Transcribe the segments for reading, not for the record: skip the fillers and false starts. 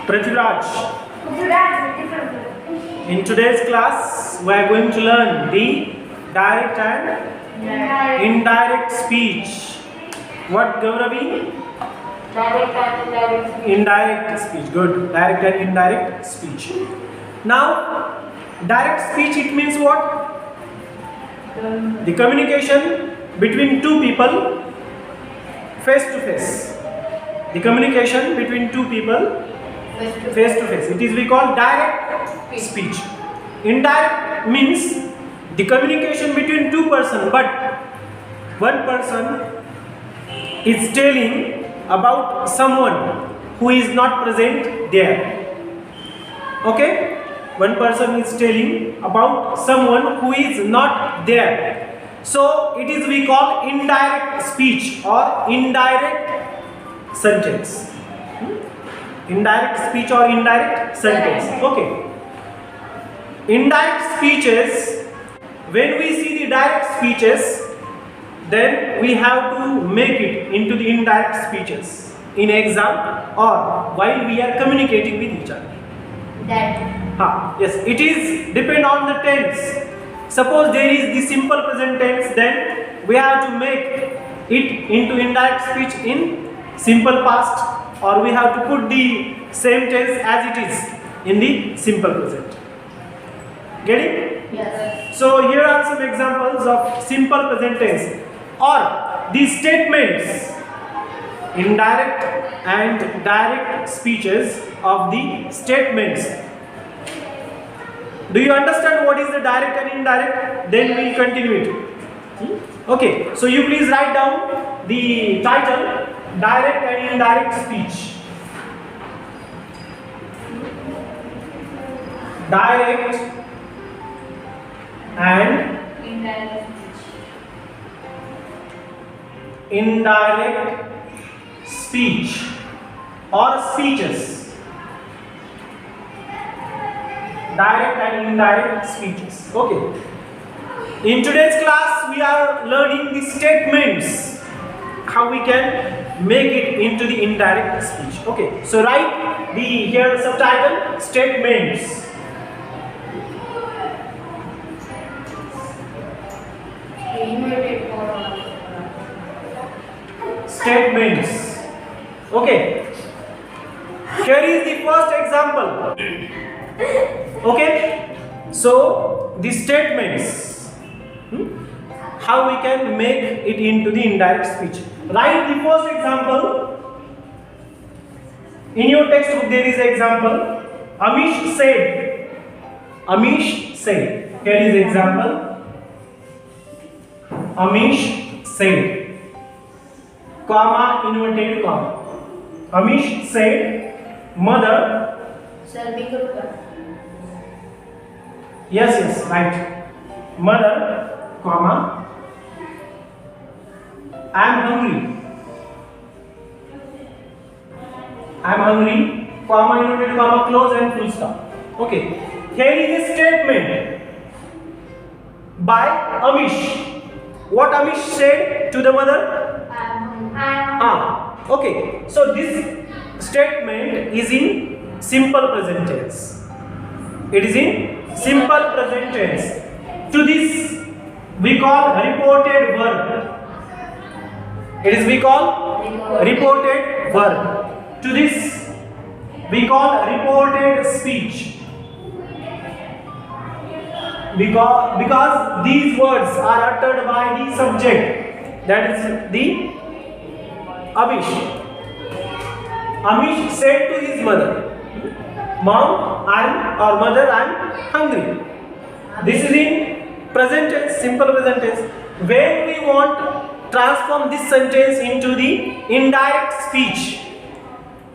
Prithviraj. In today's class, we are going to learn the direct and indirect speech. What, Gauravi? Indirect speech. Good. Direct and indirect speech. Now, direct speech, it means what? The communication between two people face to face. The communication between two people face to face. It is we call direct speech. Indirect means the communication between two persons, but one person is telling about someone who is not present there. Okay? One person is telling about someone who is not there. So it is we call indirect speech or indirect sentence. Indirect speech or indirect sentence. Okay. Indirect speeches, when we see the direct speeches, then we have to make it into the indirect speeches in exam or while we are communicating with each other. Yes, it is depend on the tense. Suppose there is the simple present tense, then we have to make it into indirect speech in simple past, or we have to put the same tense as it is in the simple present. Getting? Yes. So here are some examples of simple present tense or the statements, indirect and direct speeches of the statements. Do you understand what is the direct and indirect? Then we will continue it. Okay, so you please write down the title, direct and indirect speech. Direct and indirect speech or speeches. Direct and indirect speeches. Okay. In today's class, we are learning the statements, how we can make it into the indirect speech. Okay. So write the here subtitle, statements. Statements. Okay. Here is the first example. Okay. So the statements, how we can make it into the indirect speech. Write the first example. In your textbook there is an example. Amish said. Amish said. Here is the example. Amish said. Comma, inverted comma. Amish said, mother. Yes, right. Mother, comma, I am hungry. I am hungry, comma, inverted comma, close and full stop. Okay. Here is a statement by Amish. What Amish said to the mother? Okay. So this statement is in simple present tense. It is in simple present tense. To this we call reported verb. It is we call reported verb. To this we call reported speech. Because these words are uttered by the subject, that is the Amish. Amish said to his mother, Mom, mother, I am hungry. This is in present tense, simple present tense. When we want to transform this sentence into the indirect speech,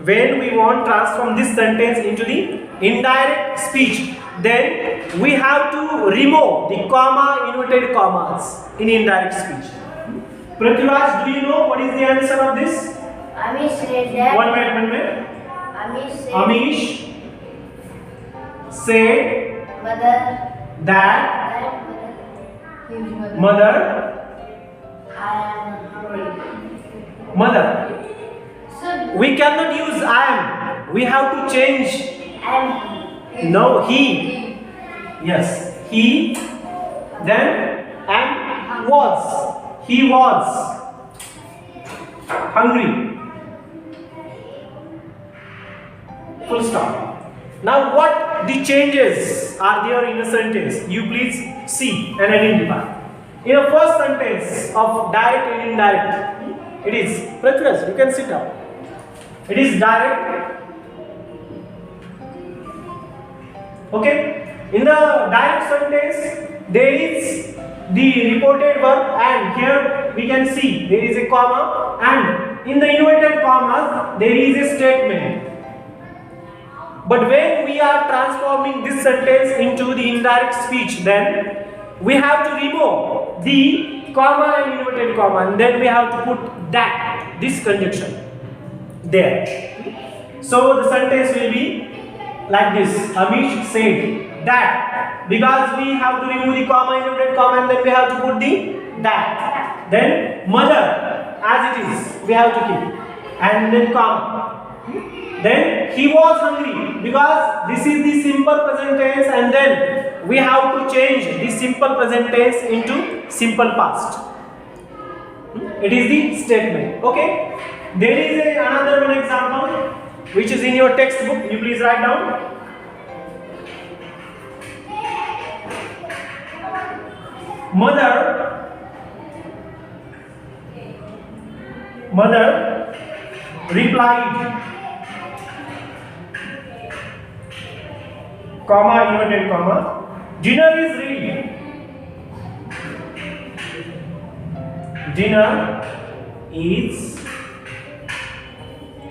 when we want to transform this sentence into the indirect speech, then we have to remove the comma, inverted commas in indirect speech. Prithviraj, do you know what is the answer of this? Amish said that. One minute. Amish said that mother. I am hungry. Mother. So We cannot use am. We have to change. No, he. Yes, he. Then and was. He was hungry. Full stop. Now, what the changes are there in a sentence? You please see and identify. In the first sentence of direct and indirect, it is Prithviraj, you can sit down. It is direct. Okay. In the direct sentence, there is the reported verb, and here we can see there is a comma, and in the inverted commas there is a statement. But when we are transforming this sentence into the indirect speech, then we have to remove the comma and inverted comma, and then we have to put that, this conjunction there. So the sentence will be like this. Amish said that, because we have to remove the comma, inverted comma, and then we have to put the that. Then mother, as it is, we have to keep, and then comma. Then he was hungry, because this is the simple present tense, and then we have to change the simple present tense into simple past. It is the statement. Okay. There is another one example which is in your textbook. You please write down. Mother replied, comma, inverted comma, dinner is ready. Dinner is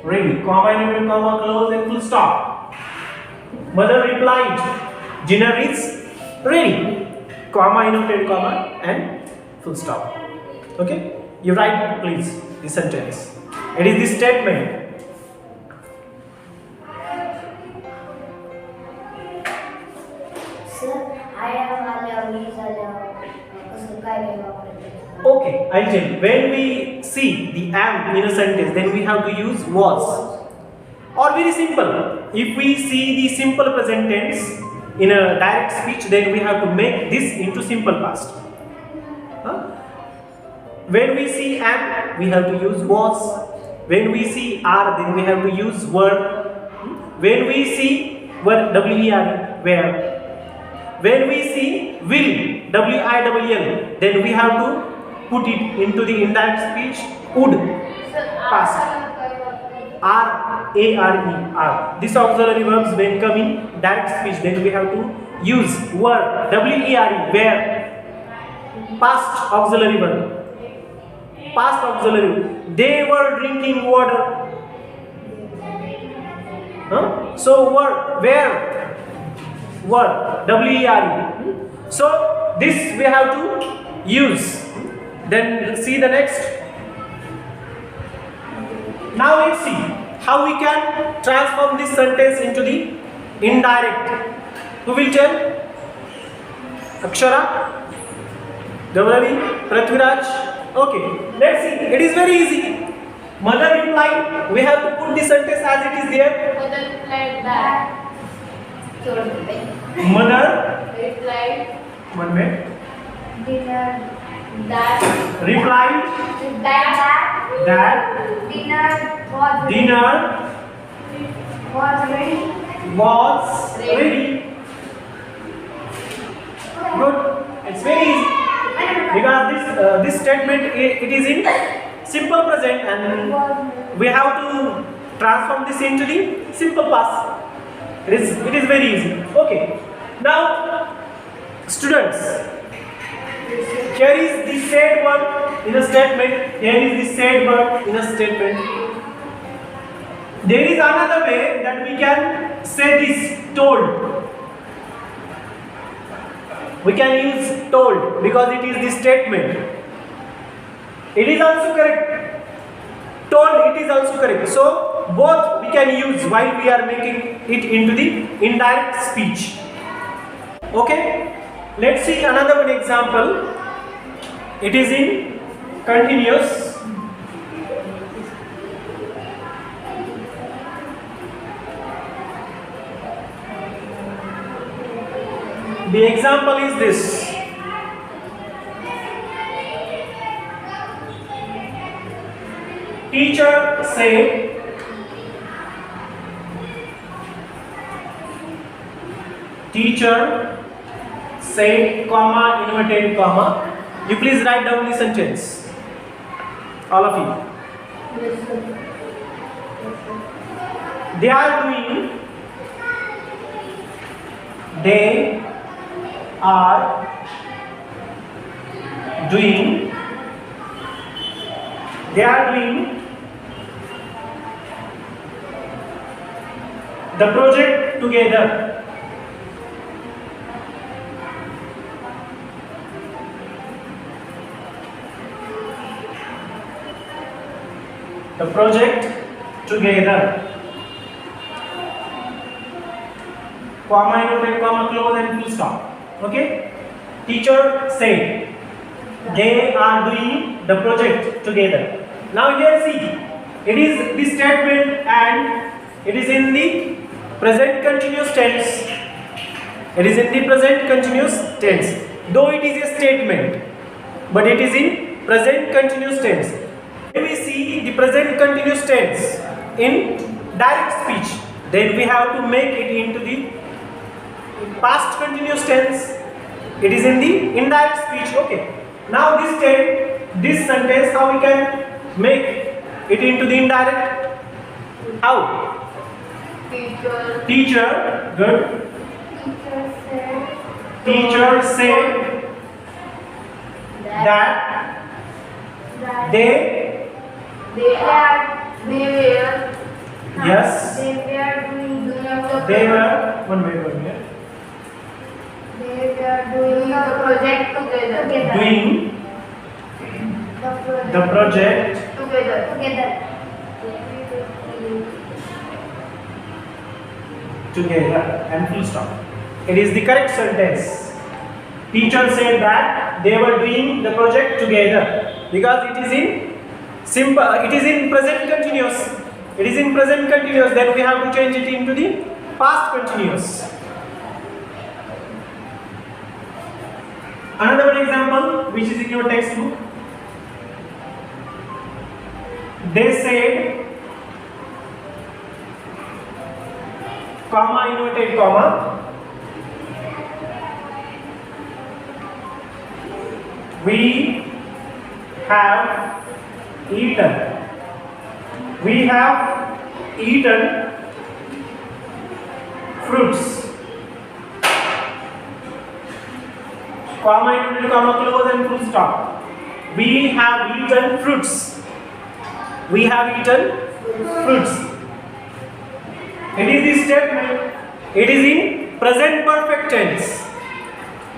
ready. Comma, inverted comma, close and full stop. Mother replied, dinner is ready. Comma, inverted comma, and full stop. Okay? You write please the sentence. It is the statement. Sir, I am Okay, I'll tell you. When we see the am in a sentence, then we have to use was. Or very simple. If we see the simple present tense in a direct speech, then we have to make this into simple past. When we see am, we have to use was. When we see are, then we have to use were. When we see were, W-E-R-E, where. When we see will, W-I-L-L, then we have to put it into the indirect speech, would, past. R-A-R-E, R. These auxiliary verbs when come in direct speech, then we have to use were, W-E-R-E, where, past auxiliary verb. Past auxiliary. They were drinking water. So where, W-E-R-E. So this we have to use. Then see the next. Now let's see how we can transform this sentence into the indirect. Who will tell? Akshara? Gauravi? Prithviraj? Okay, let's see. It is very easy. Mother replied. We have to put the sentence as it is there. Mother replied that. Mother replied. One minute. Dinner that. Replied. That. Dinner was ready. Good. It's very easy. Because this statement it is in simple present, and we have to transform this into the simple past. It is very easy. Okay. Now, students, here is the said word in a statement. Here is the said word in a statement. There is another way that we can say this, told. We can use told because it is the statement. It is also correct. Told, it is also correct. So both we can use while we are making it into the indirect speech. Okay. Let's see another one example. It is in continuous. The example is this. Teacher said, comma, inverted comma. You please write down the sentence. All of you. They are doing. They are doing. They are doing the project together. The project together. Comma, inverted comma, close and full stop. Okay? Teacher said they are doing the project together. Now here see, it is the statement and it is in the present continuous tense. It is in the present continuous tense. Though it is a statement, but it is in present continuous tense. When we see the present continuous tense in direct speech, then we have to make it into the past continuous tense. It is in the indirect speech. Okay. Now this sentence, how we can make it into the indirect? How? Teacher. Good. Teacher said that they yes. They were doing They were one minute. They were doing the project together. Doing the project Together. together and full stop. It is the correct sentence. Teacher said that they were doing the project together because it is in simple. It is in present continuous. It is in present continuous. Then we have to change it into the past continuous. Another one example which is in your textbook. They said, comma, inverted comma, we have eaten. We have eaten fruits. Comma, inverted comma, close and full stop. We have eaten fruits. We have eaten fruits. It is the statement. It is in present perfect tense.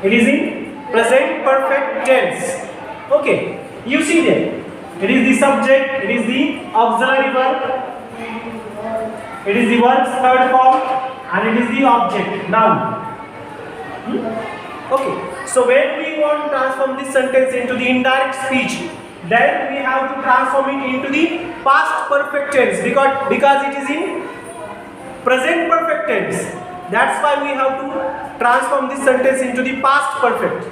It is in present perfect tense. Okay. You see there. It is the subject. It is the auxiliary verb. It is the verb's third form, and it is the object. Noun. Okay. So when we want to transform this sentence into the indirect speech, then we have to transform it into the past perfect tense because it is in present perfect tense. That's why we have to transform this sentence into the past perfect.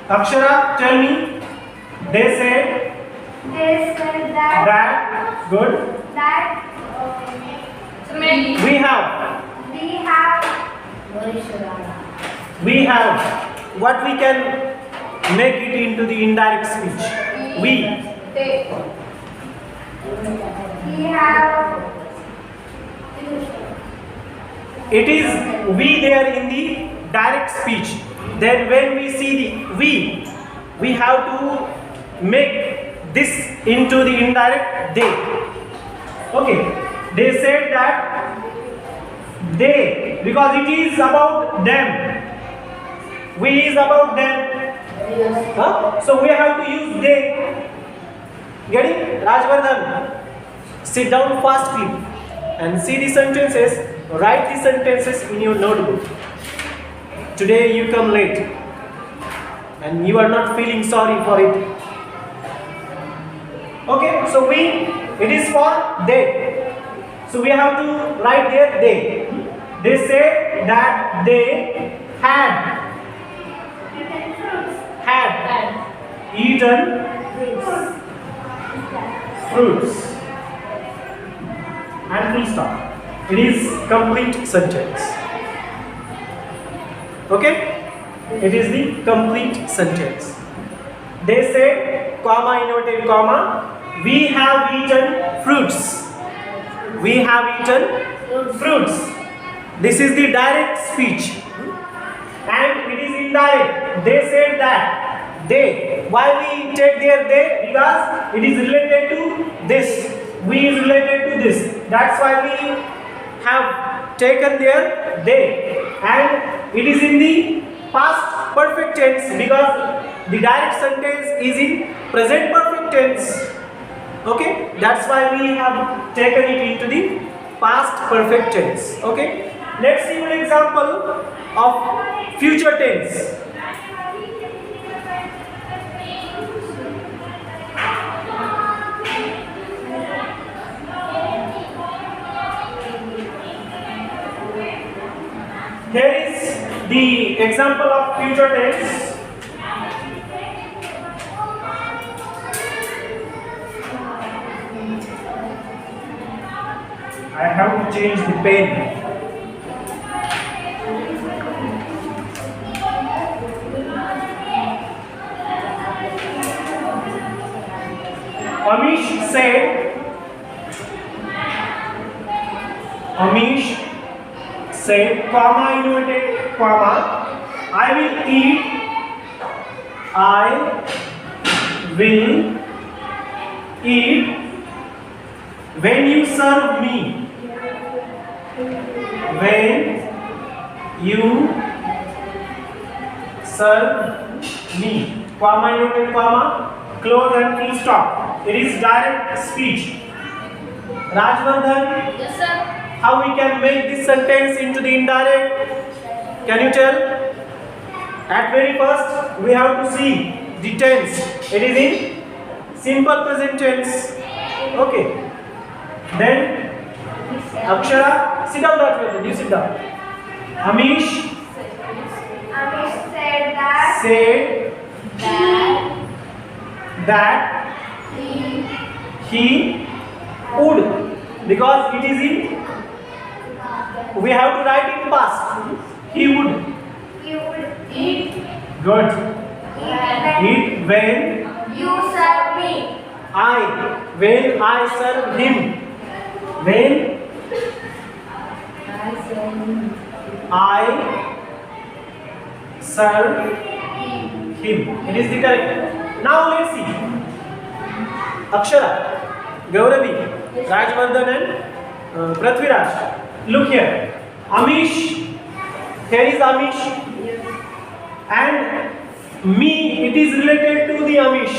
Akshara, tell me. They said that good. That We have what we can make it into the indirect speech. We have it is we there in the direct speech. Then when we see the we have to make this into the indirect they. Okay. They said that they, because it is about them. We is about them. Huh? So we have to use they. Getting? Rajvardhan, sit down fastly and see the sentences. Write the sentences in your notebook. Today you come late and you are not feeling sorry for it. Okay, so it is for they. So we have to write there they. They said that they had eaten fruits. And full stop. It is complete sentence. Okay? It is the complete sentence. They said, comma, inverted comma, we have eaten fruits. We have eaten fruits. This is the direct speech. And it is indirect. They said that. They. Why we take their they? Because it is related to this. We is related to this. That's why we have taken their they. And it is in the past perfect tense because the direct sentence is in present perfect tense. Okay? That's why we have taken it into the past perfect tense. Okay? Let's see an example of future tense. Here is the example of future tense. I have to change the pen. Amish said, comma, inverted comma, I will eat when you serve me. When you serve me. Comma, inverted comma, close and full stop. It is direct speech. Rajvardhan, Yes, sir. how we can make this sentence into the indirect? Can you tell? At very first, we have to see the tense. It is in simple present tense. Okay. Then, Akshara, sit down, Rajvardhan. You sit down. Amish Said that he would, because it is in, we have to write in past. He would. eat Good. when Eat when you serve me. when I serve him. When I serve him. It is the correct. Now let's see. Akshara, Gauravi, Rajvardhan and Prithviraj. Look here. Amish. Here is Amish. And me, it is related to the Amish.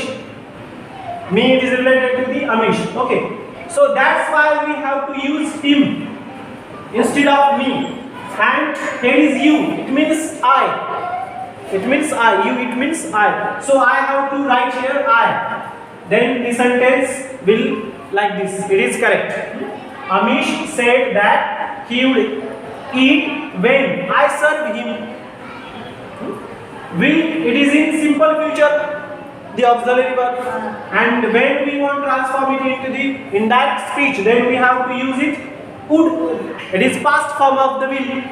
Me, it is related to the Amish. Okay. So that's why we have to use him instead of me. And here is you. It means I. It means I. You, it means I. So I have to write here I. Then the sentence will like this. It is correct. Amish said that he will eat when I serve him. Will, it is in simple future, the auxiliary verb. And when we want to transform it into the indirect speech, then we have to use it would. It is past form of the will.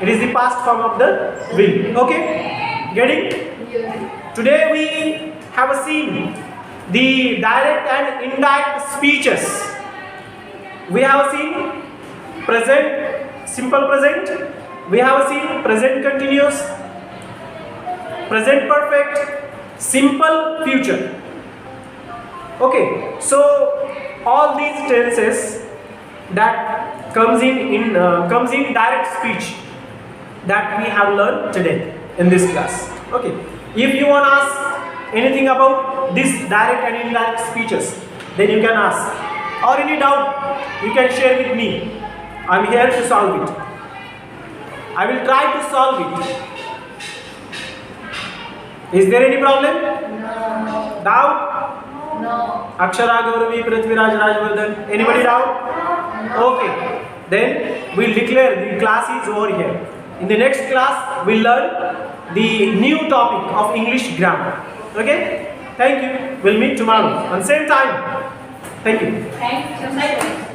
It is the past form of the will. Okay? Getting? Today we have seen the direct and indirect speeches. We have seen present, simple present. We have seen present continuous, present perfect, simple future. Okay, so all these tenses that comes in direct speech that we have learned today in this class. Okay, if you want to ask anything about this direct and indirect speeches, then you can ask. Or any doubt, you can share with me. I am here to solve it. I will try to solve it. Is there any problem? No. Doubt? No. Akshara, Gauravi, Prithviraj, Rajvardhan. Anybody doubt? Okay. then we'll declare the class is over here. In the next class, we'll learn the new topic of English grammar. Okay? Thank you. We'll meet tomorrow on same time. Thank you. Thank you.